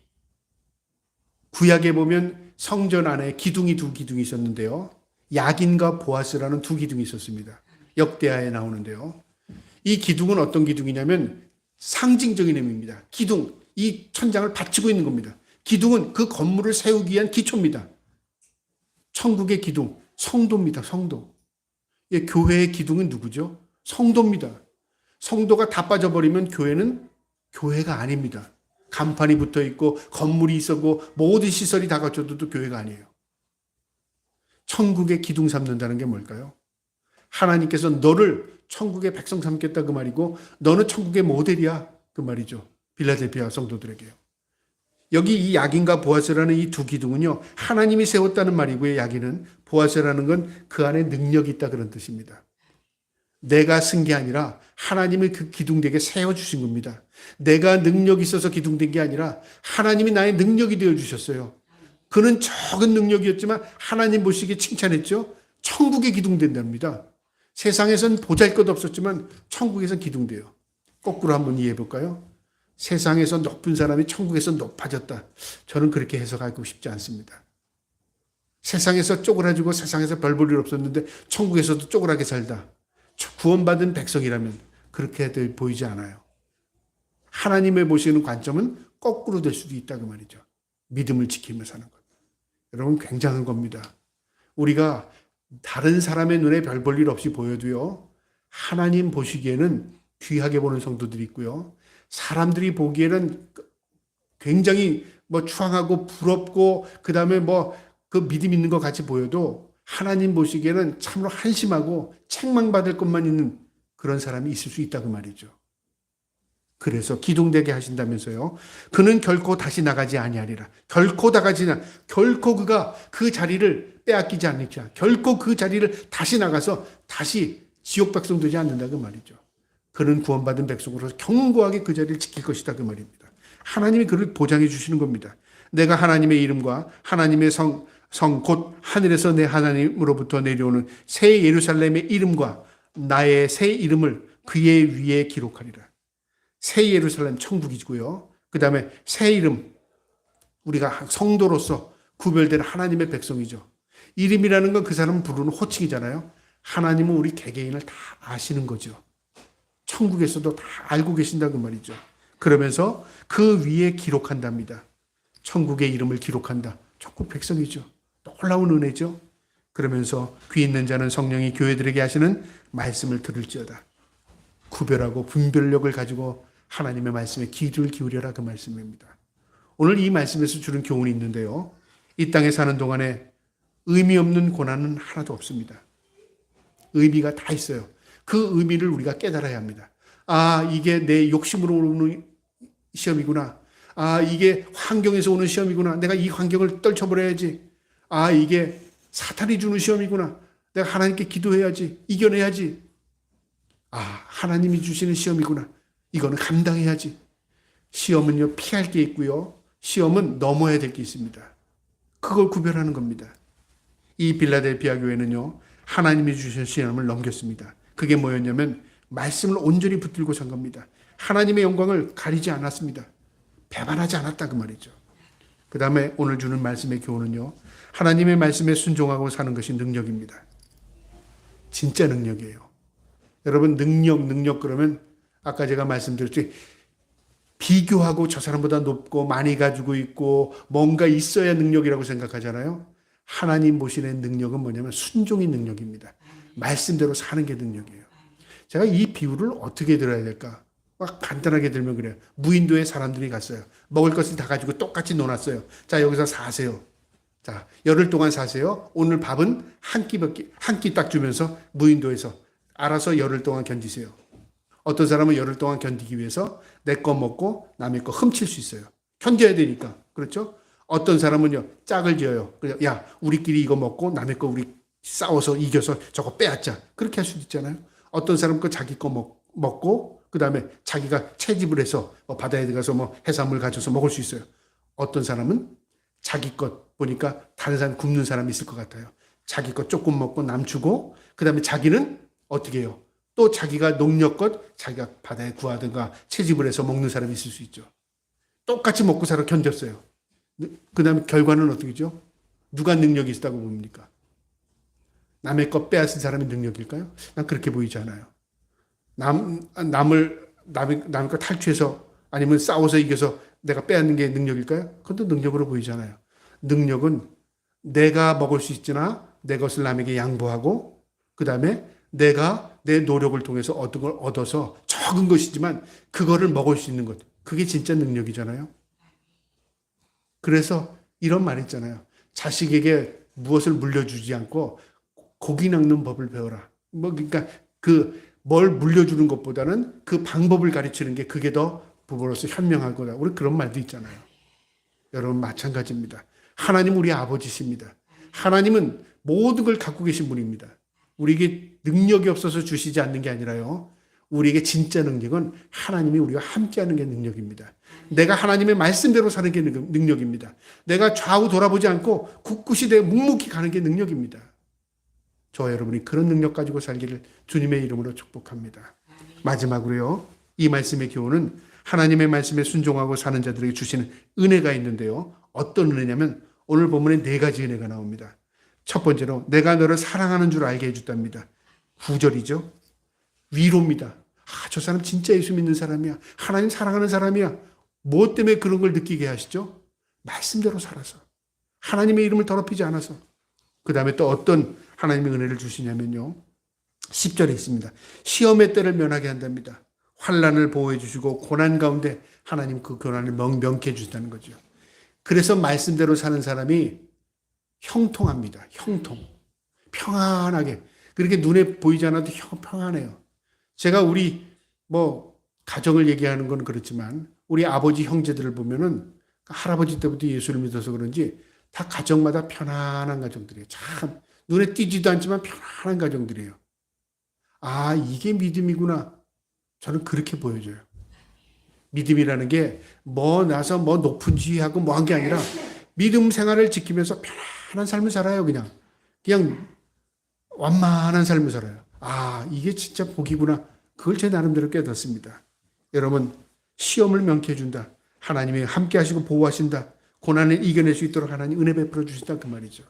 구약에 보면 성전 안에 기둥이 두 기둥이 있었는데요. 야긴과 보아스라는 두 기둥이 있었습니다. 역대하에 나오는데요. 이 기둥은 어떤 기둥이냐면 상징적인 의미입니다. 기둥, 이 천장을 받치고 있는 겁니다. 기둥은 그 건물을 세우기 위한 기초입니다. 천국의 기둥, 성도입니다. 성도. 교회의 기둥은 누구죠? 성도입니다. 성도가 다 빠져버리면 교회는 교회가 아닙니다. 간판이 붙어 있고 건물이 있었고 모든 시설이 다 갖춰도 교회가 아니에요. 천국의 기둥 삼는다는 게 뭘까요? 하나님께서 너를 천국의 백성 삼겠다 그 말이고 너는 천국의 모델이야 그 말이죠. 빌라델피아 성도들에게요. 여기 이 야긴과 보아스라는 이 두 기둥은요. 하나님이 세웠다는 말이고요. 야긴은, 보아스라는 건 그 안에 능력이 있다 그런 뜻입니다. 내가 쓴 게 아니라 하나님이 그 기둥되게 세워주신 겁니다. 내가 능력이 있어서 기둥된 게 아니라 하나님이 나의 능력이 되어주셨어요. 그는 적은 능력이었지만 하나님 보시기에 칭찬했죠. 천국에 기둥된답니다. 세상에선 보잘것없었지만 천국에선 기둥돼요. 거꾸로 한번 이해해 볼까요? 세상에서 높은 사람이 천국에서 높아졌다. 저는 그렇게 해석하고 싶지 않습니다. 세상에서 쪼그라지고 세상에서 별 볼 일 없었는데 천국에서도 쪼그라게 살다. 구원받은 백성이라면 그렇게 보이지 않아요. 하나님의 보시는 관점은 거꾸로 될 수도 있다 그 말이죠. 믿음을 지키며 사는 것. 여러분 굉장한 겁니다. 우리가 다른 사람의 눈에 별 볼 일 없이 보여도요. 하나님 보시기에는 귀하게 보는 성도들이 있고요. 사람들이 보기에는 굉장히 추앙하고 부럽고 그다음에 그 믿음 있는 것 같이 보여도 하나님 보시기에는 참으로 한심하고 책망받을 것만 있는 그런 사람이 있을 수 있다 그 말이죠. 그래서 기둥되게 하신다면서요. 그는 결코 다시 나가지 아니하리라. 결코 그가 그 자리를 빼앗기지 않을지라. 결코 그 자리를 다시 나가서 다시 지옥 백성 되지 않는다 그 말이죠. 그는 구원받은 백성으로서 견고하게 그 자리를 지킬 것이다 그 말입니다. 하나님이 그를 보장해 주시는 겁니다. 내가 하나님의 이름과 하나님의 성 곧 하늘에서 내 하나님으로부터 내려오는 새 예루살렘의 이름과 나의 새 이름을 그의 위에 기록하리라. 새 예루살렘 천국이고요. 그 다음에 새 이름, 우리가 성도로서 구별된 하나님의 백성이죠. 이름이라는 건 그 사람을 부르는 호칭이잖아요. 하나님은 우리 개개인을 다 아시는 거죠. 천국에서도 다 알고 계신다 그 말이죠. 그러면서 그 위에 기록한답니다. 천국의 이름을 기록한다. 천국 백성이죠. 놀라운 은혜죠. 그러면서 귀 있는 자는 성령이 교회들에게 하시는 말씀을 들을지어다. 구별하고 분별력을 가지고 하나님의 말씀에 귀를 기울여라 그 말씀입니다. 오늘 이 말씀에서 주는 교훈이 있는데요. 이 땅에 사는 동안에 의미 없는 고난은 하나도 없습니다. 의미가 다 있어요. 그 의미를 우리가 깨달아야 합니다. 아, 이게 내 욕심으로 오는 시험이구나. 아, 이게 환경에서 오는 시험이구나. 내가 이 환경을 떨쳐버려야지. 아, 이게 사탄이 주는 시험이구나. 내가 하나님께 기도해야지. 이겨내야지. 아, 하나님이 주시는 시험이구나. 이거는 감당해야지. 시험은요, 피할 게 있고요. 시험은 넘어야 될 게 있습니다. 그걸 구별하는 겁니다. 이 빌라델피아 교회는요, 하나님이 주신 시험을 넘겼습니다. 그게 뭐였냐면 말씀을 온전히 붙들고 산 겁니다. 하나님의 영광을 가리지 않았습니다. 배반하지 않았다 그 말이죠. 그 다음에 오늘 주는 말씀의 교훈은요. 하나님의 말씀에 순종하고 사는 것이 능력입니다. 진짜 능력이에요. 여러분 능력 그러면 아까 제가 말씀드렸지 비교하고 저 사람보다 높고 많이 가지고 있고 뭔가 있어야 능력이라고 생각하잖아요. 하나님 보시는 능력은 뭐냐면 순종이 능력입니다. 말씀대로 사는 게 능력이에요. 제가 이 비유를 어떻게 들어야 될까? 막 간단하게 들면 그래요. 무인도에 사람들이 갔어요. 먹을 것을 다 가지고 똑같이 놓았어요. 자, 여기서 사세요. 자, 열흘 동안 사세요. 오늘 밥은 한 끼 딱 주면서 무인도에서 알아서 열흘 동안 견디세요. 어떤 사람은 열흘 동안 견디기 위해서 내 거 먹고 남의 거 훔칠 수 있어요. 견뎌야 되니까. 그렇죠? 어떤 사람은요, 짝을 지어요. 야, 우리끼리 이거 먹고 남의 거 우리 싸워서 이겨서 저거 빼앗자. 그렇게 할 수도 있잖아요. 어떤 사람은 자기 거 먹고, 그 다음에 자기가 채집을 해서 바다에 들어가서 해산물 가져서 먹을 수 있어요. 어떤 사람은 자기 것 보니까 다른 사람 굶는 사람이 있을 것 같아요. 자기 것 조금 먹고 남 주고, 그 다음에 자기는 어떻게 해요? 또 자기가 농력껏 자기가 바다에 구하든가 채집을 해서 먹는 사람이 있을 수 있죠. 똑같이 먹고 살아 견뎠어요. 그 다음에 결과는 어떻게죠? 누가 능력이 있다고 봅니까? 남의 것 빼앗은 사람이 능력일까요? 난 그렇게 보이지 않아요. 남의 것 탈취해서 아니면 싸워서 이겨서 내가 빼앗는 게 능력일까요? 그것도 능력으로 보이지 않아요. 능력은 내가 먹을 수 있지나 내 것을 남에게 양보하고 그 다음에 내가 내 노력을 통해서 얻은 걸 얻어서 적은 것이지만 그거를 먹을 수 있는 것. 그게 진짜 능력이잖아요. 그래서 이런 말 있잖아요. 자식에게 무엇을 물려주지 않고 고기 낚는 법을 배워라. 그러니까 뭘 물려주는 것보다는 그 방법을 가르치는 게 그게 더 부모로서 현명한 거다. 우리 그런 말도 있잖아요. 여러분 마찬가지입니다. 하나님 우리 아버지십니다. 하나님은 모든 걸 갖고 계신 분입니다. 우리에게 능력이 없어서 주시지 않는 게 아니라요. 우리에게 진짜 능력은 하나님이 우리와 함께하는 게 능력입니다. 내가 하나님의 말씀대로 사는 게 능력입니다. 내가 좌우 돌아보지 않고 굳굳이 내 묵묵히 가는 게 능력입니다. 저와 여러분이 그런 능력 가지고 살기를 주님의 이름으로 축복합니다. 마지막으로요. 이 말씀의 교훈은 하나님의 말씀에 순종하고 사는 자들에게 주시는 은혜가 있는데요. 어떤 은혜냐면 오늘 본문에 4가지 은혜가 나옵니다. 첫 번째로 내가 너를 사랑하는 줄 알게 해줬답니다. 9절이죠. 위로입니다. 저 사람 진짜 예수 믿는 사람이야. 하나님 사랑하는 사람이야. 무엇 때문에 그런 걸 느끼게 하시죠? 말씀대로 살아서. 하나님의 이름을 더럽히지 않아서. 그 다음에 또 어떤 하나님의 은혜를 주시냐면요. 10절에 있습니다. 시험의 때를 면하게 한답니다. 환난을 보호해 주시고 고난 가운데 하나님 그 고난을 명케해 주신다는 거죠. 그래서 말씀대로 사는 사람이 형통합니다. 형통. 평안하게. 그렇게 눈에 보이지 않아도 평안해요. 제가 우리 가정을 얘기하는 건 그렇지만 우리 아버지 형제들을 보면은 할아버지 때부터 예수를 믿어서 그런지 다 가정마다 편안한 가정들이에요. 참 눈에 띄지도 않지만 편안한 가정들이에요. 아, 이게 믿음이구나. 저는 그렇게 보여져요. 믿음이라는 게 나서 높은 지위하고 한 게 아니라 믿음 생활을 지키면서 편안한 삶을 살아요. 그냥 완만한 삶을 살아요. 아, 이게 진짜 복이구나. 그걸 제 나름대로 깨닫습니다. 여러분, 시험을 명쾌해 준다. 하나님이 함께 하시고 보호하신다. 고난을 이겨낼 수 있도록 하나님 은혜 베풀어 주신다. 그 말이죠.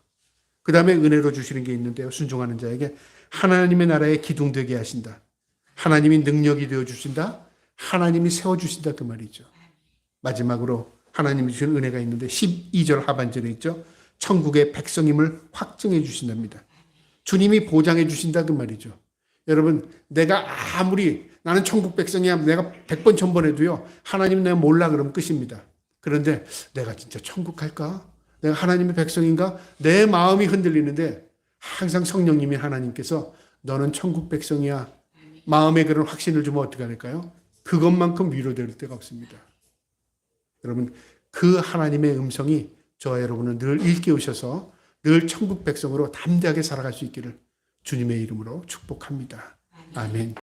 그 다음에 은혜로 주시는 게 있는데요. 순종하는 자에게 하나님의 나라에 기둥되게 하신다. 하나님이 능력이 되어 주신다. 하나님이 세워주신다. 그 말이죠. 마지막으로 하나님이 주신 은혜가 있는데 12절 하반절에 있죠. 천국의 백성임을 확증해 주신답니다. 주님이 보장해 주신다. 그 말이죠. 여러분, 내가 아무리 나는 천국 백성이야. 내가 100번 1000번 해도요. 하나님 내가 몰라 그러면 끝입니다. 그런데 내가 진짜 천국 갈까? 내가 하나님의 백성인가? 내 마음이 흔들리는데 항상 성령님이 하나님께서 너는 천국 백성이야. 마음에 그런 확신을 주면 어떻게 할까요? 그것만큼 위로될 데가 없습니다. 여러분, 그 하나님의 음성이 저와 여러분을 늘 일깨우셔서 늘 천국 백성으로 담대하게 살아갈 수 있기를 주님의 이름으로 축복합니다. 아멘.